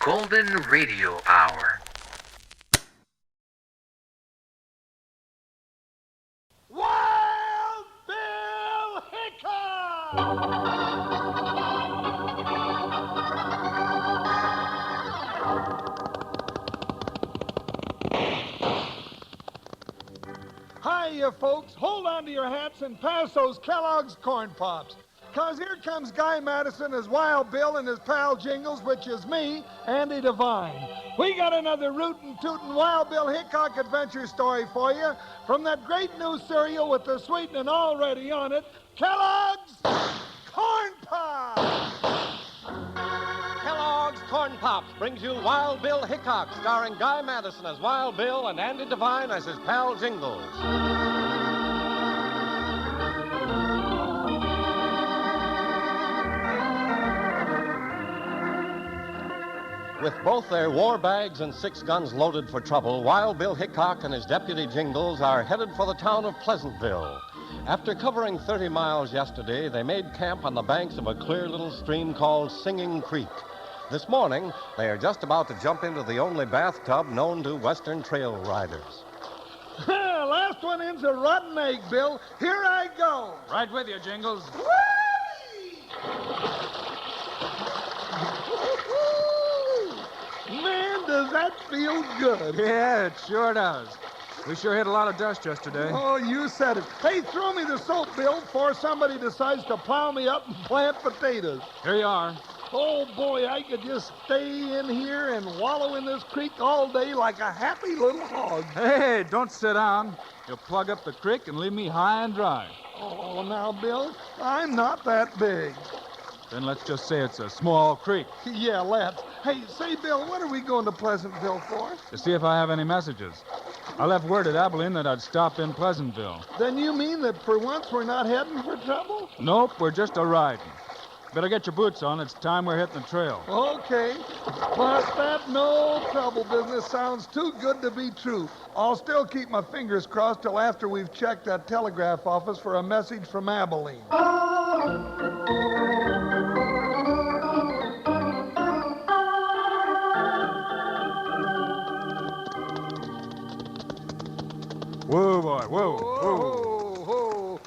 Golden Radio Hour. Wild Bill Hickok! Hiya, folks. Hold on to your hats and pass those Kellogg's Corn Pops. 'Cause here comes Guy Madison as Wild Bill and his pal Jingles, which is me, Andy Devine. We got another rootin' tootin' Wild Bill Hickok adventure story for you from that great new cereal with the sweetening already on it, Kellogg's Corn Pops! Kellogg's Corn Pops brings you Wild Bill Hickok, starring Guy Madison as Wild Bill and Andy Devine as his pal Jingles. With both their war bags and 6 guns loaded for trouble, Wild Bill Hickok and his deputy Jingles are headed for the town of Pleasantville. After covering 30 miles yesterday, they made camp on the banks of a clear little stream called Singing Creek. This morning, they are just about to jump into the only bathtub known to Western trail riders. Last one in's a rotten egg, Bill. Here I go. Right with you, Jingles. Man, does that feel good. Yeah, it sure does. We sure hit a lot of dust yesterday. Oh, you said it. Hey, throw me the soap, Bill, before somebody decides to plow me up and plant potatoes. Here you are. Oh, boy, I could just stay in here and wallow in this creek all day like a happy little hog. Hey, don't sit down. You'll plug up the creek and leave me high and dry. Oh, now, Bill, I'm not that big. Then let's just say it's a small creek. Yeah, let's. Hey, say, Bill, what are we going to Pleasantville for? To see if I have any messages. I left word at Abilene that I'd stop in Pleasantville. Then you mean that for once we're not heading for trouble? Nope, we're just a-riding. Better get your boots on. It's time we're hitting the trail. Okay. But that no trouble business sounds too good to be true. I'll still keep my fingers crossed till after we've checked that telegraph office for a message from Abilene. Whoa, boy, whoa, whoa.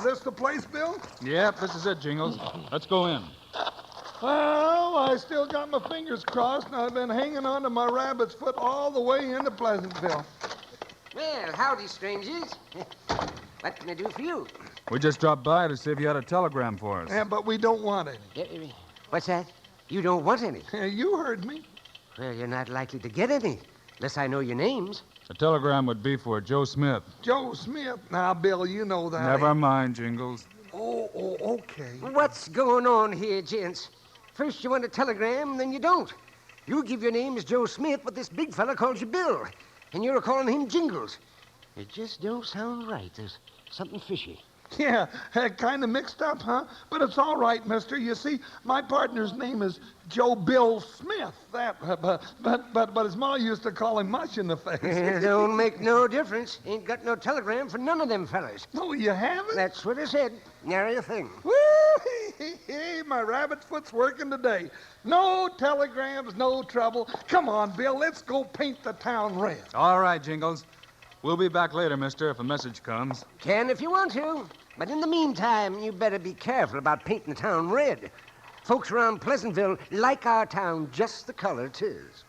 This the place, Bill? Yep, this is it, Jingles. Let's go in. Well, I still got my fingers crossed, and I've been hanging on to my rabbit's foot all the way into Pleasantville. Well, howdy, strangers. What can I do for you? We just dropped by to see if you had a telegram for us. Yeah, but we don't want any. What's that? You don't want any? You heard me. Well, you're not likely to get any, unless I know your names. The telegram would be for Joe Smith. Joe Smith. Now, Bill, you know that. Never mind, Jingles. Oh, okay. What's going on here, gents? First you want a telegram, then you don't. You give your name as Joe Smith, but this big fella calls you Bill, and you're calling him Jingles. It just don't sound right. There's something fishy. Yeah, kind of mixed up, huh? But it's all right, mister. You see, my partner's name is Joe Bill Smith. But his ma used to call him Mush in the face. It don't make no difference. Ain't got no telegram for none of them fellas. Oh, you haven't? That's what I said. Nary a thing. Hey, my rabbit foot's working today. No telegrams, no trouble. Come on, Bill, let's go paint the town red. All right, Jingles. We'll be back later, mister, if a message comes. Can if you want to. But in the meantime, you better be careful about painting the town red. Folks around Pleasantville like our town just the color 'tis.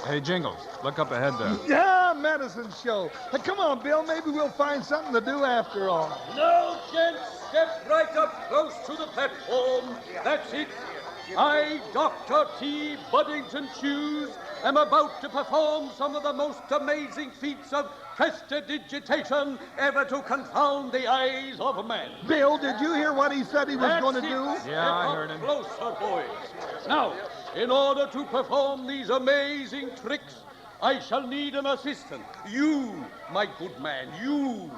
Hey, Jingles, look up ahead there. Yeah, medicine show. Come on, Bill, maybe we'll find something to do after all. Now, gents, step right up close to the platform. That's it. I, Dr. T. Buddington Shoes, am about to perform some of the most amazing feats of prestidigitation ever to confound the eyes of man. Bill, did you hear what he said he was going to do? Yeah, I Step heard him. Closer, boys. Now, in order to perform these amazing tricks, I shall need an assistant. You, my good man, you.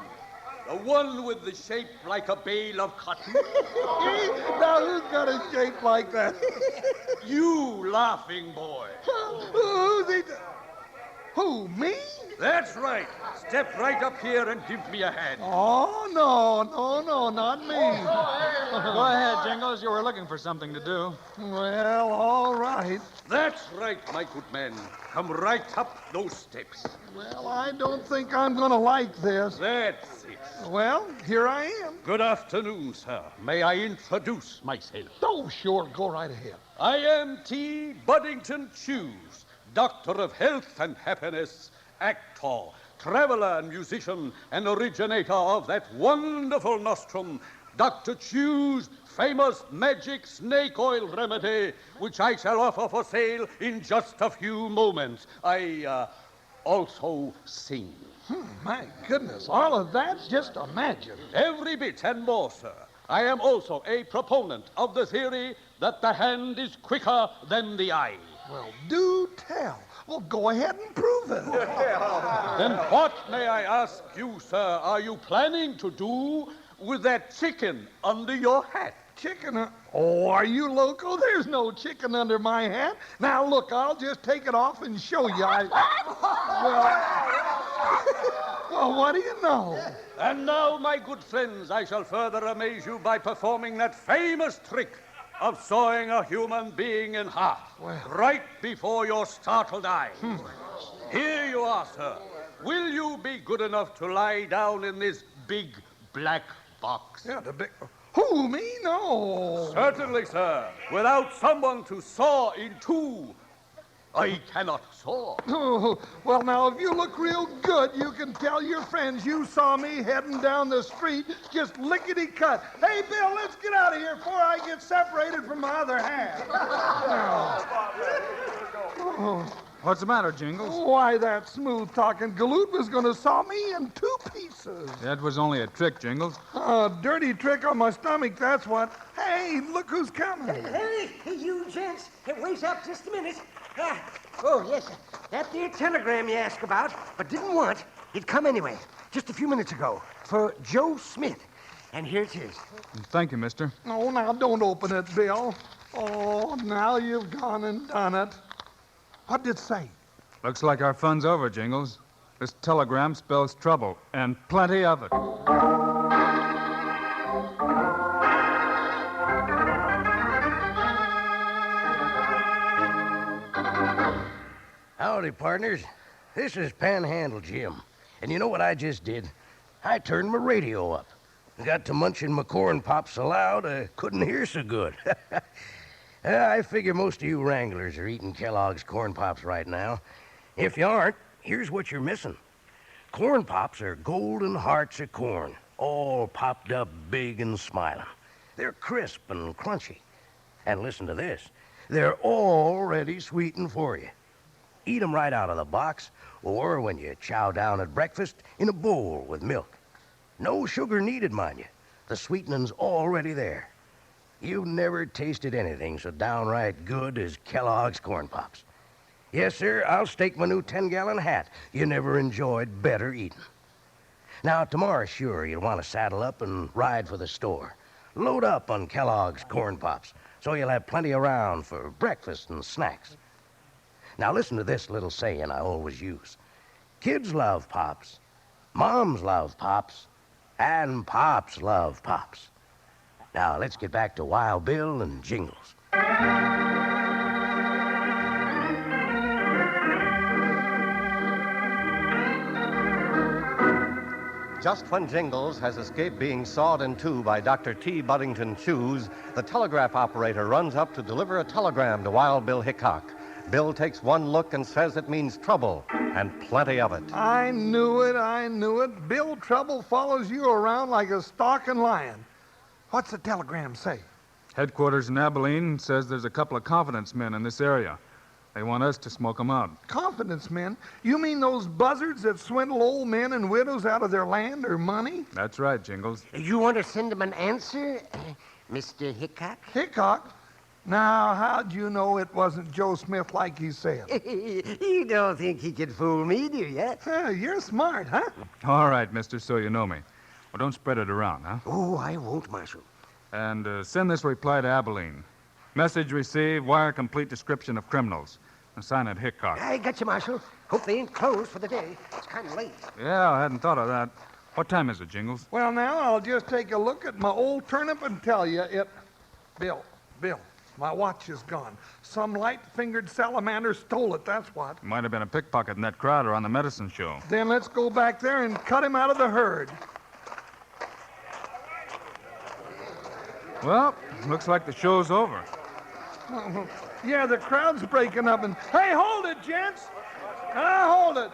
The one with the shape like a bale of cotton. Now, who's got a shape like that? You, laughing boy. Who's he? Who, me? That's right. Step right up here and give me a hand. Oh, no, not me. Go ahead, Jingles. You were looking for something to do. Well, all right. That's right, my good man. Come right up those steps. Well, I don't think I'm going to like this. That's it. Well, here I am. Good afternoon, sir. May I introduce myself? Oh, sure, go right ahead. I am T. Buddington Chews, Doctor of Health and Happiness, actor, traveler and musician, and originator of that wonderful nostrum, Dr. Chew's famous magic snake oil remedy, which I shall offer for sale in just a few moments. I also sing. My goodness, all of that? Just imagine. Every bit and more, sir. I am also a proponent of the theory that the hand is quicker than the eye. Well, do tell. Well, go ahead and prove it. Then what, may I ask you, sir, are you planning to do with that chicken under your hat? Chicken? Oh, are you loco? There's no chicken under my hat. Now, look, I'll just take it off and show you. Well, what do you know? And now, my good friends, I shall further amaze you by performing that famous trick of sawing a human being in half, right before your startled eyes. Here you are, sir. Will you be good enough to lie down in this big black box? Yeah, the big... Who, me? No. Certainly, sir. Without someone to saw in two, I cannot saw. Oh, well, now, if you look real good, you can tell your friends you saw me heading down the street just lickety-cut. Hey, Bill, let's get out of here before I get separated from my other half. What's the matter, Jingles? Why, that smooth-talking galoot was going to saw me in two pieces. That was only a trick, Jingles. A dirty trick on my stomach, that's what. Hey, look who's coming. Hey, you gents. Hey, wait up just a minute. Oh, yes, that there telegram you asked about, but didn't want, it come anyway, just a few minutes ago, for Joe Smith. And here it is. Thank you, mister. Oh, now, don't open it, Bill. Oh, now you've gone and done it. What did it say? Looks like our fun's over, Jingles. This telegram spells trouble, and plenty of it. Howdy, partners. This is Panhandle Jim. And you know what I just did? I turned my radio up. Got to munching my corn pops so loud I couldn't hear so good. I figure most of you Wranglers are eating Kellogg's Corn Pops right now. If you aren't, here's what you're missing. Corn Pops are golden hearts of corn, all popped up big and smiling. They're crisp and crunchy. And listen to this. They're already sweetened for you. Eat 'em right out of the box, or when you chow down at breakfast, in a bowl with milk. No sugar needed, mind you. The sweetening's already there. You've never tasted anything so downright good as Kellogg's Corn Pops. Yes, sir, I'll stake my new 10-gallon hat you never enjoyed better eating. Now, tomorrow, sure, you'll want to saddle up and ride for the store. Load up on Kellogg's Corn Pops, so you'll have plenty around for breakfast and snacks. Now, listen to this little saying I always use. Kids love Pops, moms love Pops, and Pops love Pops. Now, let's get back to Wild Bill and Jingles. Just when Jingles has escaped being sawed in two by Dr. T. Buddington Chews, the telegraph operator runs up to deliver a telegram to Wild Bill Hickok. Bill takes one look and says it means trouble, and plenty of it. I knew it. Bill Trouble follows you around like a stalking lion. What's the telegram say? Headquarters in Abilene says there's a couple of confidence men in this area. They want us to smoke them out. Confidence men? You mean those buzzards that swindle old men and widows out of their land or money? That's right, Jingles. You want to send him an answer, Mr. Hickok? Hickok? Now, how'd you know it wasn't Joe Smith like he said? You don't think he could fool me, do you? You're smart, huh? All right, mister, so you know me. Well, don't spread it around, huh? Oh, I won't, Marshal. And send this reply to Abilene. Message received, wire complete description of criminals. and sign at Hickok. I got you, Marshal. Hope they ain't closed for the day. It's kind of late. Yeah, I hadn't thought of that. What time is it, Jingles? Well, now, I'll just take a look at my old turnip and tell you it... Bill, my watch is gone. Some light-fingered salamander stole it, that's what. Might have been a pickpocket in that crowd or on the medicine show. Then let's go back there and cut him out of the herd. Well, looks like the show's over. Yeah, the crowd's breaking up and... Hey, hold it, gents! Hold it.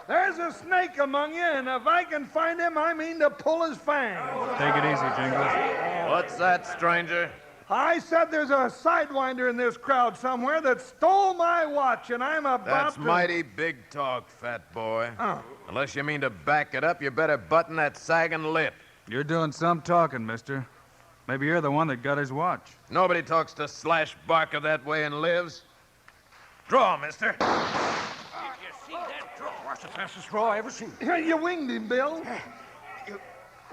There's a snake among you, and if I can find him, I mean to pull his fangs. Take it easy, Jingles. What's that, stranger? I said there's a sidewinder in this crowd somewhere that stole my watch, and I'm about That's to... mighty big talk, fat boy. Oh. Unless you mean to back it up, you better button that sagging lip. You're doing some talking, mister. Maybe you're the one that got his watch. Nobody talks to Slash Barker that way and lives. Draw, mister. Did you see that draw? That's the fastest draw I ever seen. You winged him, Bill.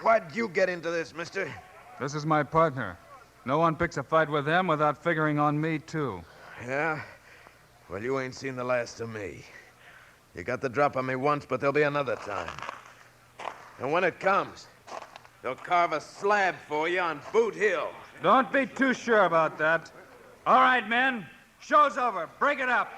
Why'd you get into this, mister? This is my partner. No one picks a fight with him without figuring on me, too. Yeah? Well, you ain't seen the last of me. You got the drop on me once, but there'll be another time. And when it comes, they'll carve a slab for you on Boot Hill. Don't be too sure about that. All right, men. Show's over. Break it up.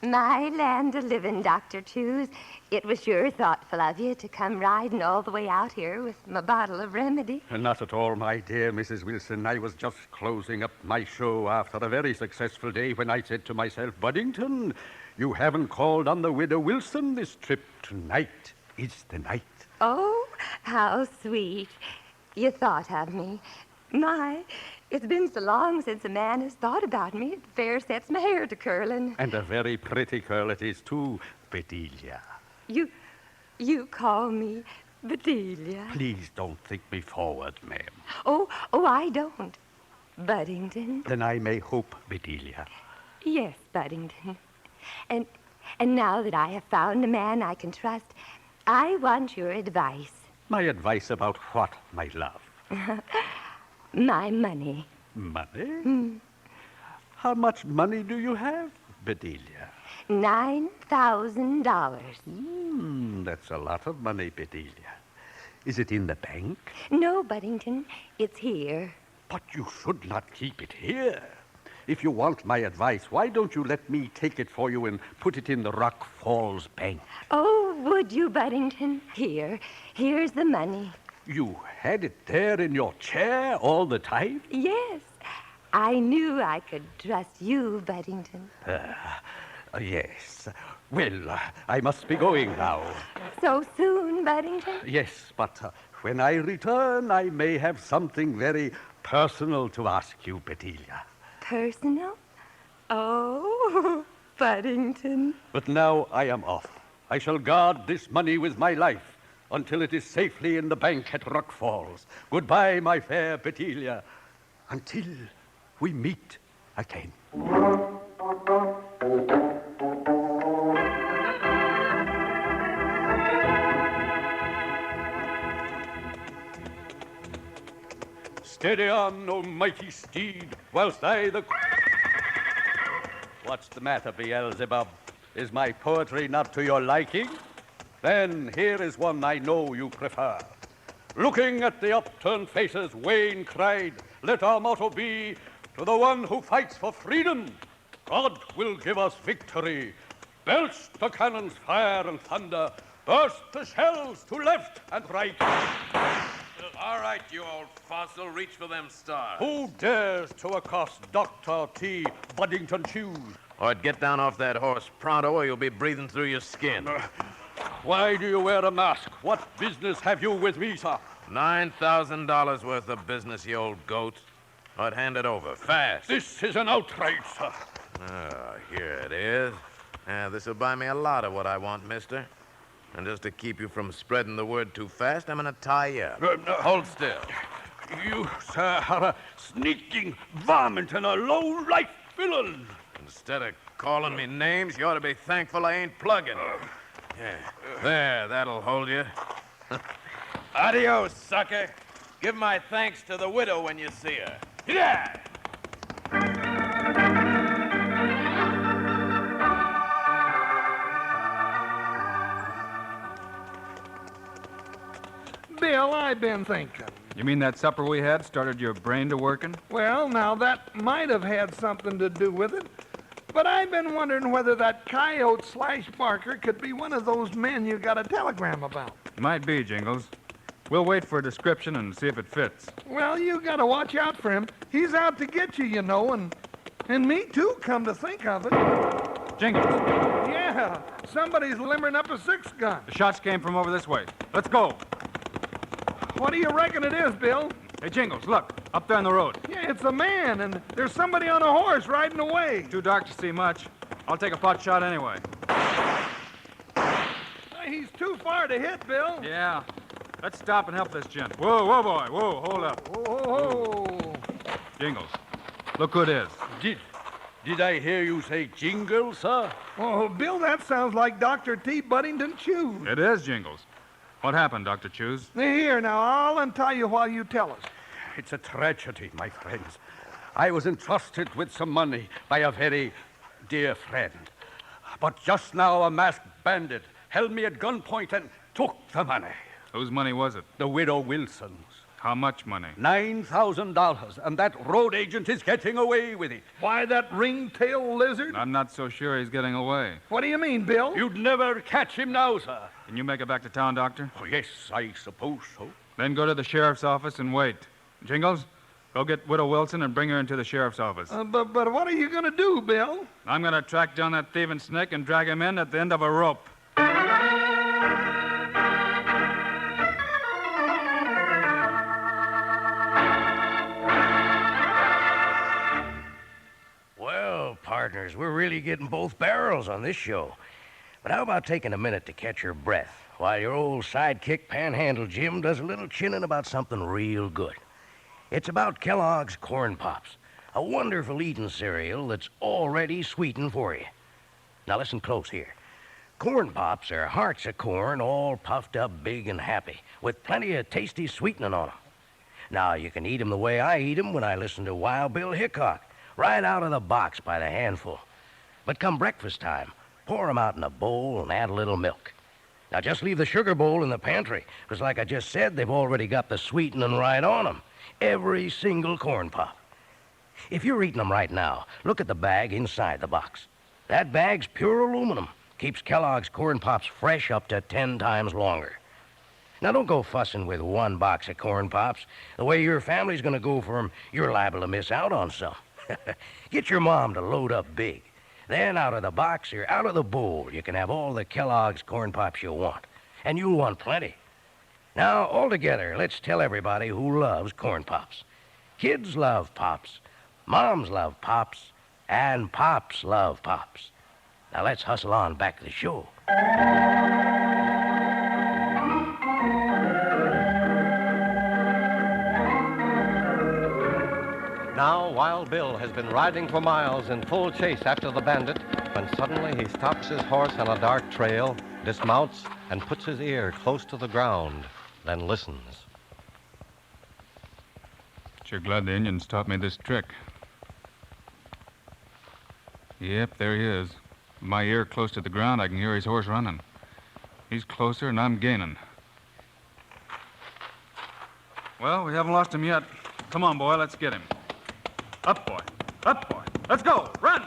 My land of living, Dr. Tews. It was sure thoughtful of you to come riding all the way out here with my bottle of remedy. Not at all, my dear Mrs. Wilson. I was just closing up my show after a very successful day when I said to myself, Buddington, you haven't called on the widow Wilson this trip. Tonight is the night. Oh, how sweet. You thought of me. My, it's been so long since a man has thought about me. It fair sets my hair to curling. And a very pretty curl it is, too, Bedelia. You call me Bedelia. Please don't think me forward, ma'am. Oh, I don't. Buddington. Then I may hope, Bedelia. Yes, Buddington. And now that I have found a man I can trust, I want your advice. My advice about what, my love? My money. Money? How much money do you have, Bedelia? $9,000. That's a lot of money, Bedelia. Is it in the bank? No, Buddington, it's here. But you should not keep it here. If you want my advice, why don't you let me take it for you and put it in the Rock Falls Bank? Oh, would you, Buddington? Here's the money. You had it there in your chair all the time? Yes. I knew I could trust you, Buddington. Yes. Well, I must be going now. So soon, Buddington? Yes, but when I return, I may have something very personal to ask you, Bedelia. Personal? Oh, Buddington. But now I am off. I shall guard this money with my life until it is safely in the bank at Rock Falls. Goodbye, my fair Bedelia, until we meet again. Steady on, O mighty steed, whilst I the... What's the matter, Beelzebub? Is my poetry not to your liking? Then here is one I know you prefer. Looking at the upturned faces, Wayne cried, let our motto be, to the one who fights for freedom, God will give us victory. Belch the cannon's fire and thunder, burst the shells to left and right. All right, you old fossil, reach for them stars. Who dares to accost Dr. T. Buddington Tews? Or get down off that horse pronto, or you'll be breathing through your skin. Why do you wear a mask? What business have you with me, sir? $9,000 worth of business, you old goat. I'd hand it over, fast. This is an outrage, sir. Here it is. This'll buy me a lot of what I want, mister. And just to keep you from spreading the word too fast, I'm gonna tie you up. Hold still. You, sir, are a sneaking varmint and a low-life villain. Instead of calling me names, you ought to be thankful I ain't plugging. Yeah. There, that'll hold you. Adios, sucker. Give my thanks to the widow when you see her. Yeah! Bill, I've been thinking. You mean that supper we had started your brain to working? Well, now that might have had something to do with it. But I've been wondering whether that coyote / Barker could be one of those men you got a telegram about. Might be, Jingles. We'll wait for a description and see if it fits. Well, you got to watch out for him. He's out to get you, you know, and me too, come to think of it. Jingles, Yeah, somebody's limbering up a 6-gun. the shots came from over this way. Let's go. What do you reckon it is, Bill? Hey, Jingles, look, up there on the road. Yeah, it's a man, and there's somebody on a horse riding away. Too dark to see much. I'll take a pot shot anyway. He's too far to hit, Bill. Yeah. Let's stop and help this gent. Whoa, whoa, boy. Whoa, hold up. Oh. Jingles, look who it is. Did I hear you say Jingles, sir? Oh, Bill, that sounds like Dr. T. Buddington Chew. It is Jingles. What happened, Dr. Chews? Here, now, I'll untie you while you tell us. It's a tragedy, my friends. I was entrusted with some money by a very dear friend. But just now a masked bandit held me at gunpoint and took the money. Whose money was it? The widow Wilson's. How much money? $9,000, and that road agent is getting away with it. Why, that ring-tailed lizard? I'm not so sure he's getting away. What do you mean, Bill? You'd never catch him now, sir. Can you make it back to town, Doctor? Oh, yes, I suppose so. Then go to the sheriff's office and wait. Jingles, go get Widow Wilson and bring her into the sheriff's office. But what are you going to do, Bill? I'm going to track down that thieving snake and drag him in at the end of a rope. Well, partners, we're really getting both barrels on this show. But how about taking a minute to catch your breath while your old sidekick Panhandle Jim does a little chinning about something real good? It's about Kellogg's Corn Pops, a wonderful eating cereal that's already sweetened for you. Now listen close here. Corn Pops are hearts of corn all puffed up big and happy, with plenty of tasty sweetening on 'em. Now, you can eat 'em the way I eat 'em when I listen to Wild Bill Hickok, right out of the box by the handful. But come breakfast time, pour 'em out in a bowl and add a little milk. Now, just leave the sugar bowl in the pantry, because like I just said, they've already got the sweetening right on 'em. Every single corn pop. If you're eating 'em right now, look at the bag inside the box. That bag's pure aluminum. Keeps Kellogg's Corn Pops fresh up to 10 times longer. Now, don't go fussing with one box of Corn Pops. The way your family's going to go for 'em, you're liable to miss out on some. Get your mom to load up big. Then out of the box or out of the bowl, you can have all the Kellogg's Corn Pops you want. And you'll want plenty. Now, all together, let's tell everybody who loves Corn Pops. Kids love Pops. Moms love Pops. And Pops love Pops. Now, let's hustle on back to the show. Now, Wild Bill has been riding for miles in full chase after the bandit when suddenly he stops his horse on a dark trail, dismounts, and puts his ear close to the ground, then listens. Sure glad the Indians taught me this trick. Yep, there he is. With my ear close to the ground, I can hear his horse running. He's closer, and I'm gaining. Well, we haven't lost him yet. Come on, boy, let's get him. Up, boy. Up, boy. Let's go. Run!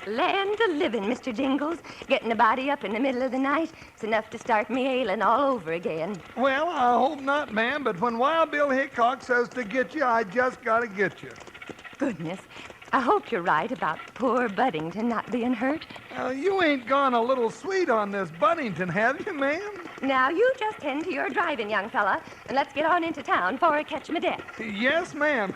Land of living, Mr. Jingles. Getting a body up in the middle of the night, it's enough to start me ailing all over again. Well, I hope not, ma'am, but when Wild Bill Hickok says to get you, I just gotta get you. Goodness, I hope you're right about poor Buddington not being hurt. You ain't gone a little sweet on this Buddington, have you, ma'am? Now, you just tend to your driving, young fella, and let's get on into town before I catch my death. Yes, ma'am.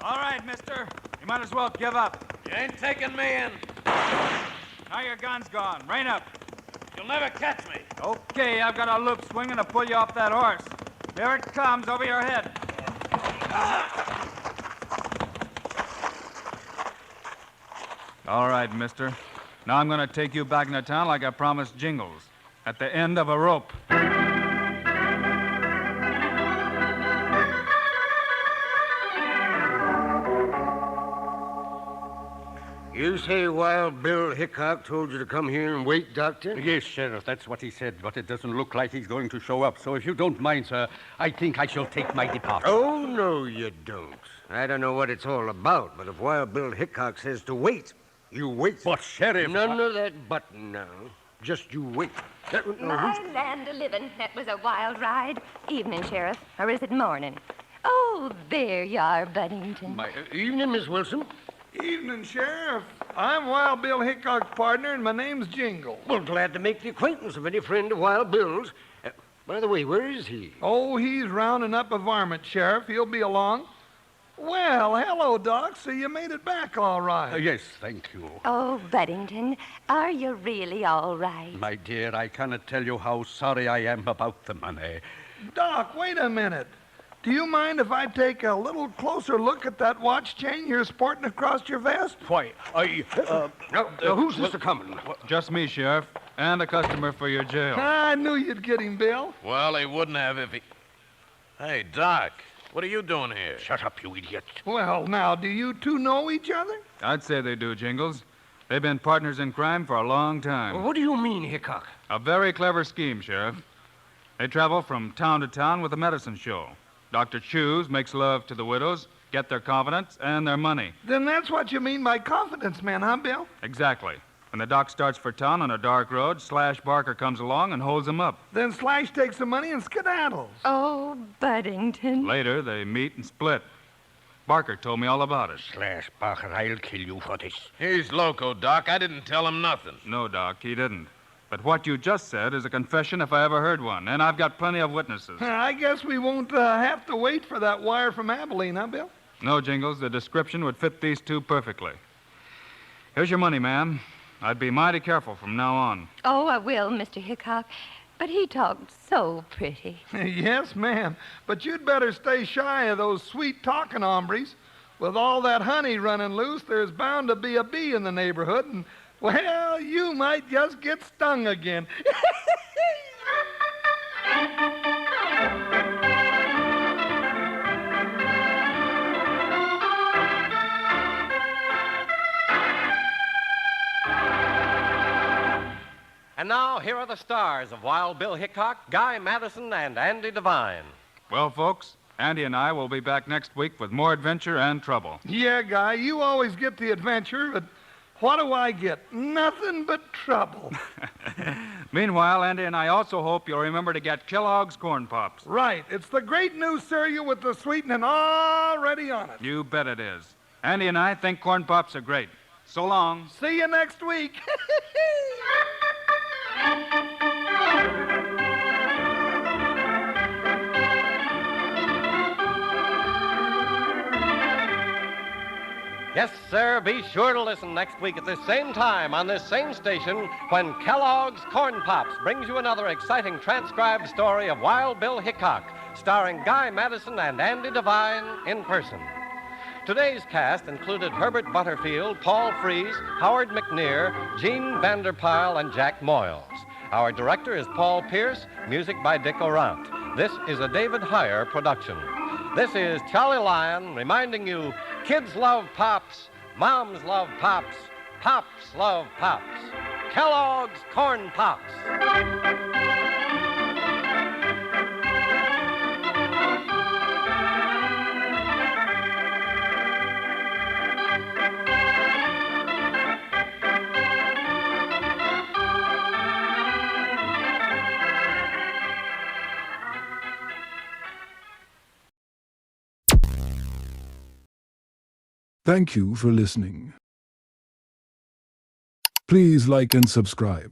All right, might as well give up. You ain't taking me in. Now your gun's gone. Rein up. You'll never catch me. Okay, I've got a loop swinging to pull you off that horse. There it comes, over your head. All right, mister. Now I'm going to take you back into town like I promised Jingles, at the end of a rope. You say Wild Bill Hickok told you to come here and wait, Doctor? Yes, Sheriff, that's what he said, but it doesn't look like he's going to show up. So if you don't mind, sir, I think I shall take my departure. Oh, no, you don't. I don't know what it's all about, but if Wild Bill Hickok says to wait, you wait. But, Sheriff... None of that button now. Just you wait. My land o'-living, that was a wild ride. Evening, Sheriff. Or is it morning? Oh, there you are, Buddington. Evening, Miss Wilson. Evening, Sheriff. I'm Wild Bill Hickok's partner, and my name's Jingles. Well, glad to make the acquaintance of any friend of Wild Bill's. By the way, where is he? Oh, he's rounding up a varmint, Sheriff. He'll be along. Well, hello, Doc. So you made it back all right. Yes, thank you. Oh, Buddington, are you really all right? My dear, I cannot tell you how sorry I am about the money. Doc, wait a minute. Do you mind if I take a little closer look at that watch chain you're sporting across your vest? Why, who's this a-coming? Just me, Sheriff, and a customer for your jail. I knew you'd get him, Bill. Well, he wouldn't have if he... Hey, Doc, what are you doing here? Shut up, you idiot. Well, now, do you two know each other? I'd say they do, Jingles. They've been partners in crime for a long time. What do you mean, Hickok? A very clever scheme, Sheriff. They travel from town to town with a medicine show. Dr. Chews makes love to the widows, get their confidence and their money. Then that's what you mean by confidence men, huh, Bill? Exactly. When the doc starts for town on a dark road, Slash Barker comes along and holds him up. Then Slash takes the money and skedaddles. Oh, Buddington. Later, they meet and split. Barker told me all about it. Slash Barker, I'll kill you for this. He's loco, Doc. I didn't tell him nothing. No, Doc, he didn't. But what you just said is a confession if I ever heard one, and I've got plenty of witnesses. I guess we won't have to wait for that wire from Abilene, huh, Bill? No, Jingles, the description would fit these two perfectly. Here's your money, ma'am. I'd be mighty careful from now on. Oh, I will, Mr. Hickok. But he talked so pretty. Yes, ma'am. But you'd better stay shy of those sweet-talking hombres. With all that honey running loose, there's bound to be a bee in the neighborhood, and, well, you might just get stung again. And now, here are the stars of Wild Bill Hickok, Guy Madison, and Andy Devine. Well, folks, Andy and I will be back next week with more adventure and trouble. Yeah, Guy, you always get the adventure, but what do I get? Nothing but trouble. Meanwhile, Andy and I also hope you'll remember to get Kellogg's Corn Pops. Right. It's the great new cereal with the sweetening already on it. You bet it is. Andy and I think Corn Pops are great. So long. See you next week. Yes, sir, be sure to listen next week at this same time on this same station when Kellogg's Corn Pops brings you another exciting transcribed story of Wild Bill Hickok, starring Guy Madison and Andy Devine in person. Today's cast included Herbert Butterfield, Paul Frees, Howard McNear, Gene Vanderpyle, and Jack Moyles. Our director is Paul Pierce, music by Dick Orant. This is a David Heyer production. This is Charlie Lyon reminding you, kids love Pops, moms love Pops, Pops love Pops. Kellogg's Corn Pops. Thank you for listening. Please like and subscribe.